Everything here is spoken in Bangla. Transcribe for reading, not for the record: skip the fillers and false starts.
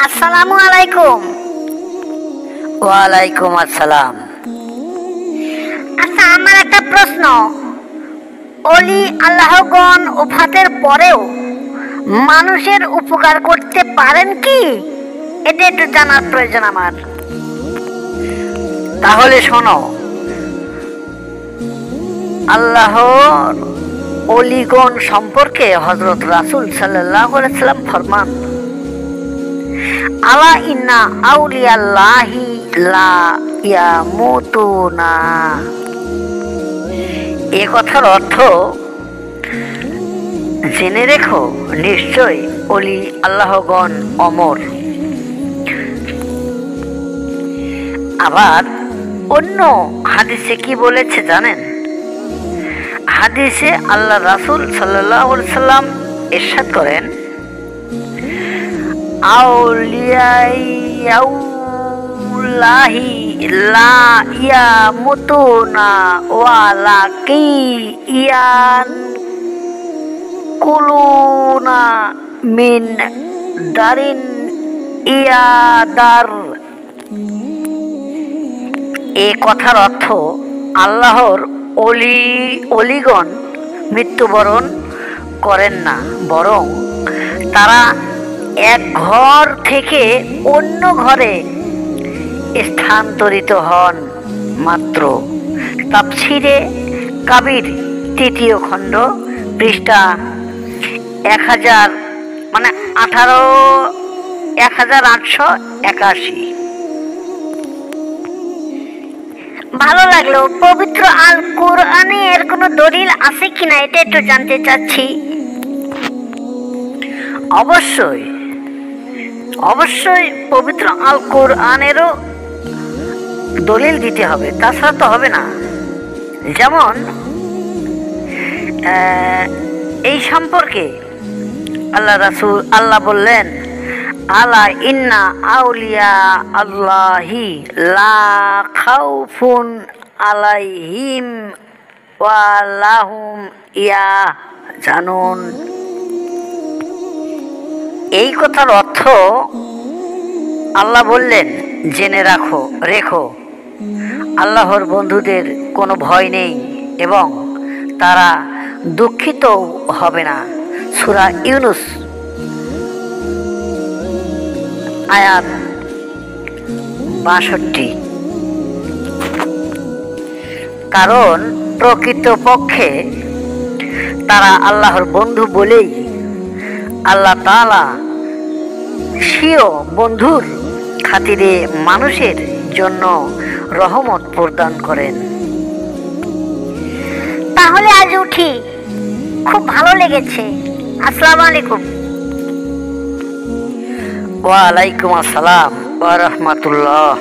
আসসালামু আলাইকুম। ওয়ালাইকুম আসসালাম। আচ্ছা, আমার একটা প্রশ্ন, অলি আল্লাহগণ ওফাতের পরেও মানুষের উপকার করতে পারেন কি? এটা একটু জানার প্রয়োজন আমার। তাহলে শোনো, আল্লাহর অলিগণ সম্পর্কে হযরত রাসূল সাল্লাল্লাহু আলাইহি ওয়াসাল্লাম ফরমান, আলা ইন্না আউলিয়াল্লাহি লা ইয়ামুতুনা। এ কথার অর্থ, জেনে রেখো, নিশ্চয় অলি আল্লাহগণ অমর। আবার অন্য হাদিসে কি বলেছে জানেন? হাদিসে আল্লাহ রাসূল সাল্লাল্লাহু আলাইহি ওয়াসাল্লাম ইরশাদ করেন, আউলিয়াউল্লাহি লা ইয়ামুতুনা ওয়ালাকিয়ানকুলুনা মিন দারিন ইয়াদার। এ কথার অর্থ, আল্লাহর অলিগণ মৃত্যুবরণ করেন না, বরং তারা এক ঘর থেকে অন্য ঘরে স্থানান্তরিত হন মাত্র। তাফসিরে কাবির ৩য় খণ্ড, পৃষ্ঠা 1881। ভালো লাগলো। পবিত্র আল কোরআনে এর কোনো দলিল আছে কিনা এটা একটু জানতে চাচ্ছি। অবশ্যই অবশ্যই পবিত্র আল কোরআনেরও দলিল দিতে হবে, তাছাড়া তো হবে না। যেমন এই সম্পর্কে আল্লাহ বললেন, আলা ইন্না আউলিয়া আল্লাহি লা খাউফুন আলাইহিম ওয়া লাহুম ইয়াহজানুন। এই কথার অর্থ, আল্লাহ বললেন, জেনে রেখো, আল্লাহর বন্ধুদের কোনো ভয় নেই এবং তারা দুঃখিত হবে না। সূরা ইউনূস আয়াত ৬২। কারণ প্রকৃতপক্ষে তারা আল্লাহর বন্ধু বলেই আল্লাহ তাআলা স্বীয় বন্ধুর খাতিরে মানুষের জন্য রহমত প্রদান করেন। তাহলে আজ উঠি, খুব ভালো লেগেছে। আসসালামু আলাইকুম। ওয়ালাইকুম আসসালাম ওয়া রাহমাতুল্লাহ।